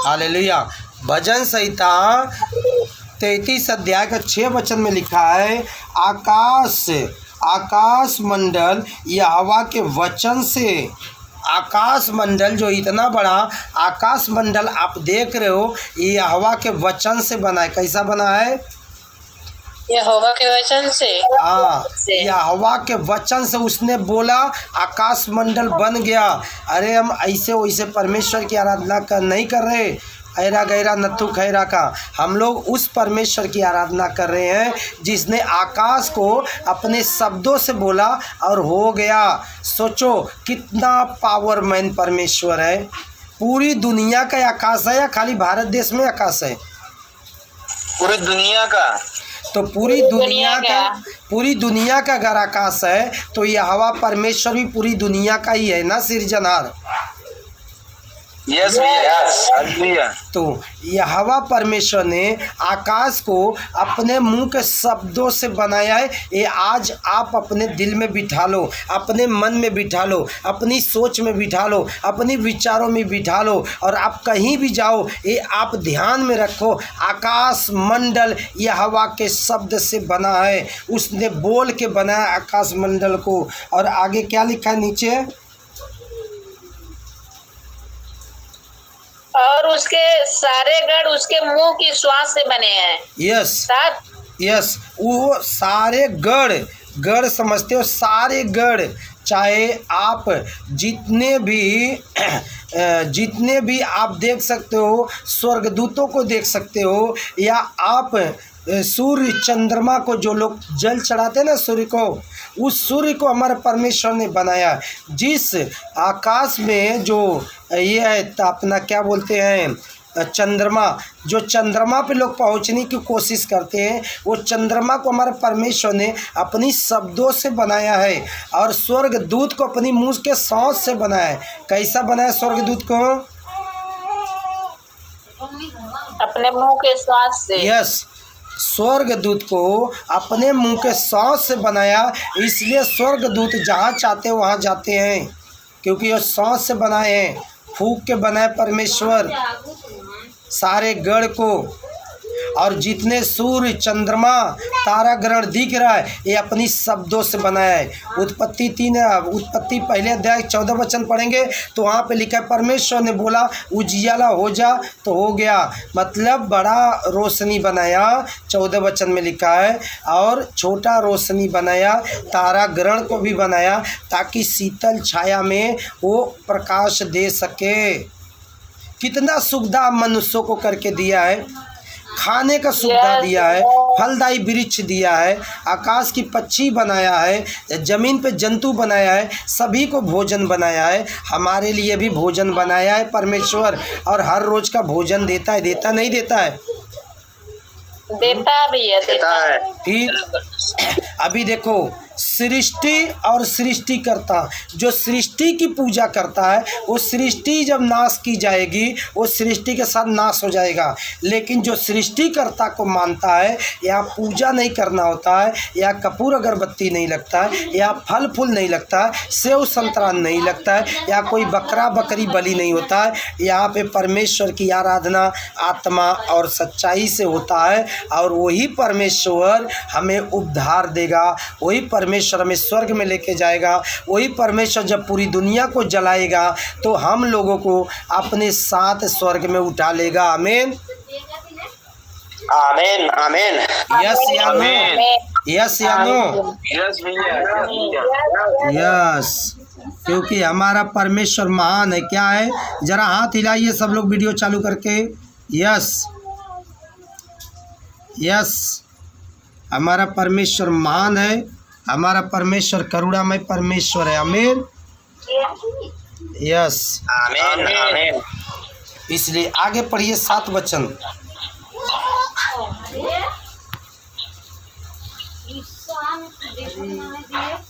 Hallelujah. भजन संहिता 33 अध्याय का 6 वचन में लिखा है, आकाश मंडल यहोवा के वचन से। आकाश मंडल जो इतना बड़ा आकाश मंडल आप देख रहे हो, ये यहोवा के वचन से बना है। कैसा बना है? यहोवा के वचन से। हाँ, यहोवा के वचन से उसने बोला, आकाश मंडल बन गया। अरे हम ऐसे वैसे परमेश्वर की आराधना नहीं कर रहे, ऐरा गैरा नत्थु खैरा का। हम लोग उस परमेश्वर की आराधना कर रहे हैं जिसने आकाश को अपने शब्दों से बोला और हो गया। सोचो कितना पावरमैन परमेश्वर है। पूरी दुनिया का आकाश है या खाली भारत देश में आकाश है? पूरी दुनिया का। तो पूरी दुनिया का अगर आकाश है तो यहोवा परमेश्वर भी पूरी दुनिया का ही है ना, सिरजनहार। यस भैया। तो यहोवा परमेश्वर ने आकाश को अपने मुंह के शब्दों से बनाया है। ये आज आप अपने दिल में बिठा लो, अपने मन में बिठा लो, अपनी सोच में बिठा लो, अपनी विचारों में बिठा लो, और आप कहीं भी जाओ ये आप ध्यान में रखो, आकाश मंडल यहोवा के शब्द से बना है। उसने बोल के बनाया आकाश मंडल को। और आगे क्या लिखा है नीचे? और उसके सारे गढ़ उसके मुंह की श्वास से बने हैं। यस, वो सारे गढ़ समझते हो, सारे गढ़, चाहे आप जितने भी आप देख सकते हो, स्वर्गदूतों को देख सकते हो, या आप सूर्य चंद्रमा को, जो लोग जल चढ़ाते हैं ना सूर्य को, उस सूर्य को हमारे परमेश्वर ने बनाया। जिस आकाश में जो ये है अपना क्या बोलते हैं चंद्रमा, जो चंद्रमा पे लोग पहुंचने की कोशिश करते हैं, वो चंद्रमा को हमारे परमेश्वर ने अपनी शब्दों से बनाया है। और स्वर्गदूत को अपनी मुंह के सांस से बनाया है। कैसा बनाया स्वर्गदूत को? अपने मुंह के श्वास से। यस, स्वर्गदूत को अपने मुंह के सांस से बनाया। इसलिए स्वर्गदूत जहाँ चाहते हैं वहाँ जाते हैं, क्योंकि ये सांस से बनाए हैं, फूंक के बनाए परमेश्वर सारे गढ़ को। और जितने सूर्य चंद्रमा तारा ग्रहण दिख रहा है, ये अपनी शब्दों से बनाया है। उत्पत्ति पहले अध्याय 14 वचन पढ़ेंगे तो वहाँ पे लिखा है, परमेश्वर ने बोला उजियाला हो जा, तो हो गया। मतलब बड़ा रोशनी बनाया, 14 वचन में लिखा है, और छोटा रोशनी बनाया, तारा ग्रहण को भी बनाया, ताकि शीतल छाया में वो प्रकाश दे सके। कितना सुविधा मनुष्यों को करके दिया है। खाने का सुविधा दिया है, फलदायी वृक्ष दिया है, आकाश की पक्षी बनाया है, ज़मीन पे जंतु बनाया है, सभी को भोजन बनाया है। हमारे लिए भी भोजन बनाया है परमेश्वर, और हर रोज का भोजन देता है। देता नहीं देता है? देता भी है, देता है। फिर अभी देखो, सृष्टि और सृष्टिकर्ता, जो सृष्टि की पूजा करता है, वो सृष्टि जब नाश की जाएगी वो सृष्टि के साथ नाश हो जाएगा। लेकिन जो सृष्टिकर्ता को मानता है, या पूजा नहीं करना होता है, या कपूर अगरबत्ती नहीं लगता है, या फल फूल नहीं लगता है, सेव संतरा नहीं लगता है, या कोई बकरा बकरी बलि नहीं होता है, यहाँ पे परमेश्वर की आराधना आत्मा और सच्चाई से होता है। और वही परमेश्वर हमें उद्धार देगा, वही परमेश्वर हमें स्वर्ग में लेके जाएगा, वही परमेश्वर जब पूरी दुनिया को जलाएगा तो हम लोगों को अपने साथ स्वर्ग में उठा लेगा। आमीन, आमीन, आमीन। यस या नो? यस या नो? यस भैया, यस, क्योंकि हमारा परमेश्वर महान है। क्या है? जरा हाथ हिलाइए सब लोग वीडियो चालू करके। यस, यस, हमारा परमेश्वर महान है, हमारा परमेश्वर करुणामय परमेश्वर है। आमीन, यस, आमीन, आमीन। इसलिए आगे पढ़िए 7 वचन।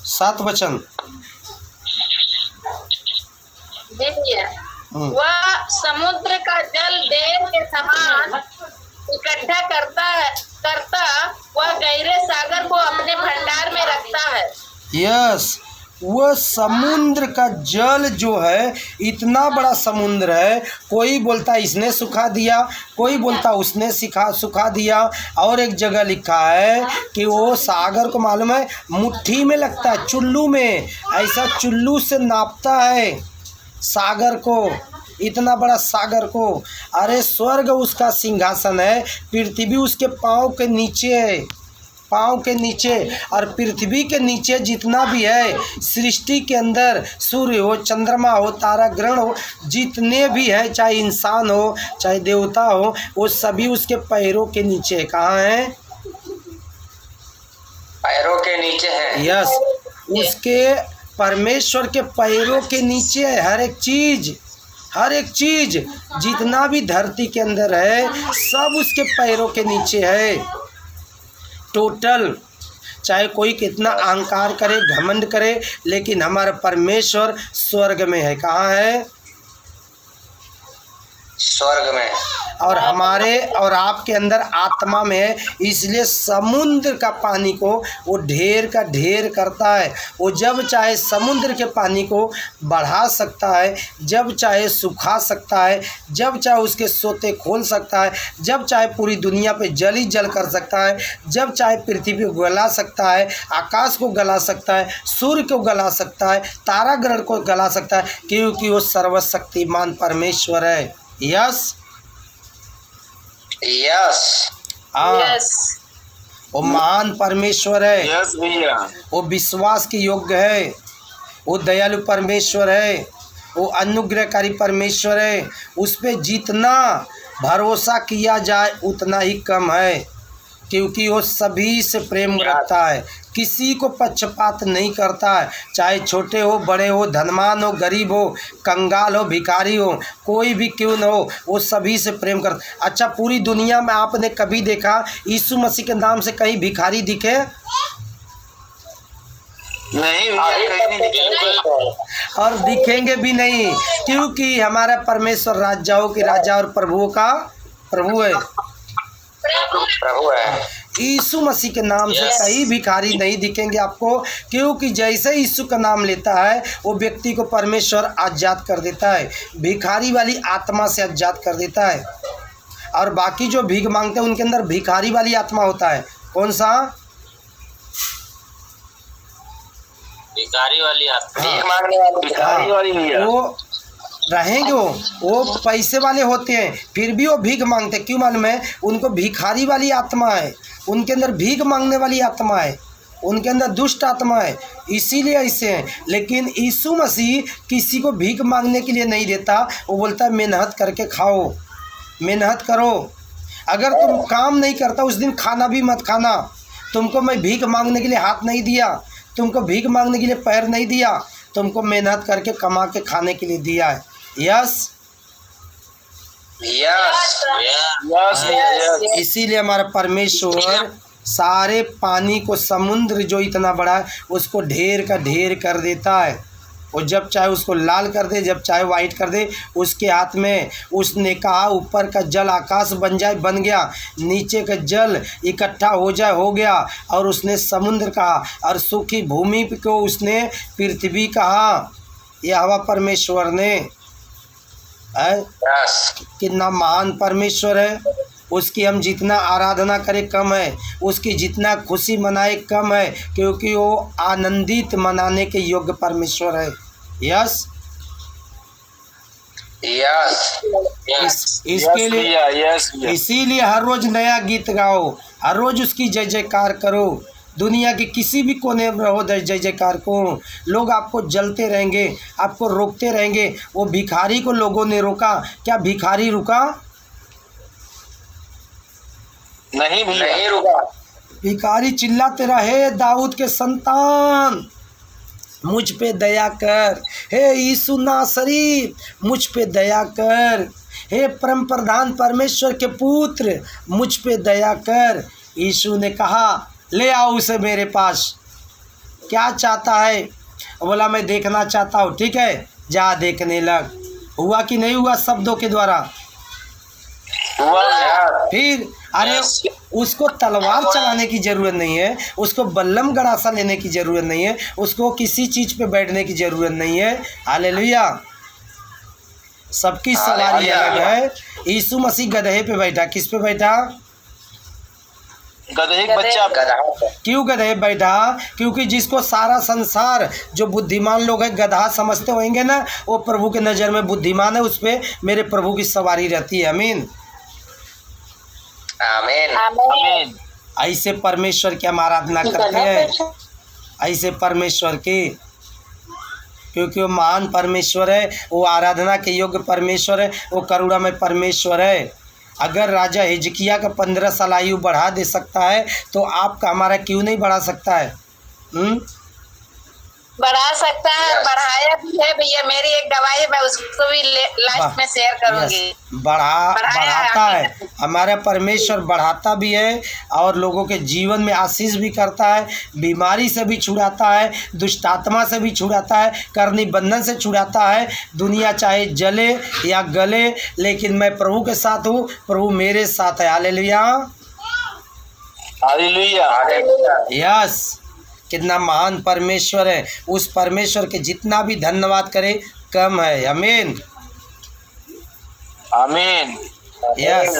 सात वचन। वह समुद्र का जल देव के समान इकट्ठा करता वह गहरे सागर को अपने भंडार में रखता है। यस, वह समुद्र का जल जो है इतना बड़ा समुद्र है, कोई बोलता इसने सुखा दिया, कोई बोलता उसने सुखा दिया। और एक जगह लिखा है कि वो सागर को मालूम है मुट्ठी में लगता है, चुल्लू में, ऐसा चुल्लू से नापता है सागर को, इतना बड़ा सागर को। अरे स्वर्ग उसका सिंहासन है, पृथ्वी उसके पाँव के नीचे है, पाँव के नीचे। और पृथ्वी के नीचे जितना भी है सृष्टि के अंदर, सूर्य हो, चंद्रमा हो, तारा ग्रहण हो, जितने भी है, चाहे इंसान हो चाहे देवता हो, वो सभी उसके पैरों के नीचे। कहाँ है? पैरों के नीचे है। यस, उसके परमेश्वर के पैरों के नीचे है हर एक चीज, हर एक चीज जितना भी धरती के अंदर है सब उसके पैरों के नीचे है टोटल। चाहे कोई कितना अहंकार करे, घमंड करे, लेकिन हमारा परमेश्वर स्वर्ग में है। कहाँ है? स्वर्ग में। और हमारे और आपके अंदर आत्मा में है, इसलिए समुद्र का पानी को वो ढेर का ढेर करता है। वो जब चाहे समुद्र के पानी को बढ़ा सकता है, जब चाहे सुखा सकता है, जब चाहे उसके सोते खोल सकता है, जब चाहे पूरी दुनिया पे जल ही जल कर सकता है, जब चाहे पृथ्वी को गला सकता है, आकाश को गला सकता है, सूर्य को गला सकता है, तारा ग्रह को गला सकता है, क्योंकि वो सर्वशक्तिमान परमेश्वर है। यस यस हाँ, यस वो महान परमेश्वर है, यस भैया। वो विश्वास के योग्य है, वो दयालु परमेश्वर है, वो अनुग्रहकारी परमेश्वर है। उस पर जितना भरोसा किया जाए उतना ही कम है, क्योंकि वो सभी से प्रेम रखता है, किसी को पक्षपात नहीं करता है। चाहे छोटे हो, बड़े हो, धनवान हो, गरीब हो, कंगाल हो, भिखारी हो, कोई भी क्यों न हो, वो सभी से प्रेम करता। अच्छा, पूरी दुनिया में आपने कभी देखा यीशु मसीह के नाम से कहीं भिखारी दिखे? नहीं भैया, कहीं नहीं दिखेगा। और दिखेंगे भी नहीं, क्योंकि हमारा परमेश्वर राजाओं के राजा और प्रभुओं का प्रभु है। प्रभु है। यीशु मसीह के नाम से कहीं भिखारी नहीं दिखेंगे आपको, क्योंकि जैसे यीशु का नाम लेता है वो व्यक्ति को परमेश्वर आज़ाद कर देता है, भिखारी वाली आत्मा से आज़ाद कर देता है। और बाकी जो भीख मांगते हैं उनके अंदर भिखारी वाली आत्मा होता है। कौन सा? भिखारी वाली आत्मा। हाँ। भीख मांगने वाली भिखारी वाली भैया। वो रहेंगे, वो पैसे वाले होते हैं, फिर भी वो भीख मांगते। क्यों मालूम है? उनको भिखारी वाली आत्मा है, उनके अंदर भीख मांगने वाली आत्मा है, उनके अंदर दुष्ट आत्मा है, इसीलिए ऐसे हैं। लेकिन यीशु मसीह किसी को भीख मांगने के लिए नहीं देता, वो बोलता है मेहनत करके खाओ, मेहनत करो। अगर तुम काम नहीं करता उस दिन खाना भी मत खाना। तुमको मैं भीख मांगने के लिए हाथ नहीं दिया, तुमको भीख मांगने के लिए पैर नहीं दिया, तुमको मेहनत करके कमा के खाने के लिए दिया है। Yes yes yes. इसीलिए हमारा परमेश्वर सारे पानी को, समुद्र जो इतना बड़ा है उसको ढेर का ढेर कर देता है। वो जब चाहे उसको लाल कर दे, जब चाहे वाइट कर दे, उसके हाथ में। उसने कहा ऊपर का जल आकाश बन जाए, बन गया, नीचे का जल इकट्ठा हो जाए, हो गया। और उसने समुद्र कहा, और सूखी भूमि को उसने पृथ्वी कहा। यहोवा परमेश्वर ने है। कितना महान परमेश्वर है, उसकी हम जितना आराधना करें कम है, उसकी जितना खुशी मनाए कम है, क्योंकि वो आनंदित मनाने के योग्य परमेश्वर है। Yes yes. इसके लिए इसीलिए हर रोज नया गीत गाओ, हर रोज उसकी जय जयकार करो। दुनिया के किसी भी कोने में रहो, जय जयकार को। लोग आपको जलते रहेंगे, आपको रोकते रहेंगे। वो भिखारी को लोगों ने रोका, क्या भिखारी रुका? नहीं भैया, नहीं रुका। भिखारी चिल्लाते रहे, दाऊद के संतान मुझ पे दया कर, हे यीशु नासरी मुझ पे दया कर, हे परम प्रधान परमेश्वर के पुत्र मुझ पे दया कर। यीशु ने कहा ले आओ उसे मेरे पास। क्या चाहता है? बोला मैं देखना चाहता हूँ। ठीक है, जा देखने लग। हुआ कि नहीं हुआ? शब्दों के द्वारा फिर अरे उसको तलवार चलाने की ज़रूरत नहीं है, उसको बल्लम गड़ासा लेने की ज़रूरत नहीं है, उसको किसी चीज़ पे बैठने की ज़रूरत नहीं है। हालेलुया। सबकी सवारी अलग है। यीशु मसीह गधे पे बैठा। किस पे बैठा? गधे का बच्चा क्यों गधे बैठा? क्योंकि जिसको सारा संसार जो बुद्धिमान लोग हैं गधा समझते होंगे ना, वो प्रभु के नज़र में बुद्धिमान है, उस पर मेरे प्रभु की सवारी रहती है। आमीन आमीन आमीन। ऐसे परमेश्वर की हम आराधना करते हैं, ऐसे परमेश्वर की, क्योंकि वो महान परमेश्वर है, वो आराधना के योग्य परमेश्वर है, वो करुणामय परमेश्वर है। अगर राजा हिजकिया का 15 साल आयु बढ़ा दे सकता है तो आपका हमारा क्यों नहीं बढ़ा सकता है? बढ़ा सकता है, बढ़ाया भी है भैया। मेरी एक गवाही मैं उसको भी लास्ट में शेयर करूंगी। बढ़ाता है हमारा परमेश्वर, बढ़ाता भी है और लोगों के जीवन में आशीष भी करता है, बीमारी से भी छुड़ाता है, दुष्ट आत्मा से भी छुड़ाता है, करनी बंधन से छुड़ाता है। दुनिया चाहे जले या गले, लेकिन मैं प्रभु के साथ हूँ, प्रभु मेरे साथ है। Hallelujah hallelujah. यस, कितना महान परमेश्वर है। उस परमेश्वर के जितना भी धन्यवाद करे कम है। आमीन आमीन। यस,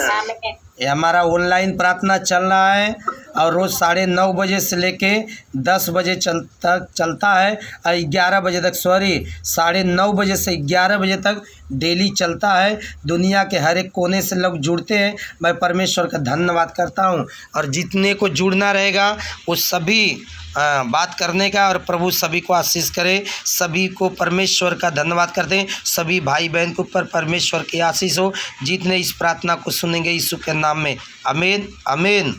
ये हमारा ऑनलाइन प्रार्थना चल रहा है और रोज़ 9:30 बजे से लेके 10 बजे तक चलता है और 11 बजे तक 9:30 बजे से 11 बजे तक डेली चलता है। दुनिया के हर एक कोने से लोग जुड़ते हैं। मैं परमेश्वर का धन्यवाद करता हूँ और जितने को जुड़ना रहेगा वो सभी बात करने का, और प्रभु सभी को आशीष करे। सभी को परमेश्वर का धन्यवाद करते हैं। सभी भाई बहन के ऊपर परमेश्वर की आशीष हो, जितने इस प्रार्थना को सुनेंगे यीशु के नाम में। आमीन आमीन।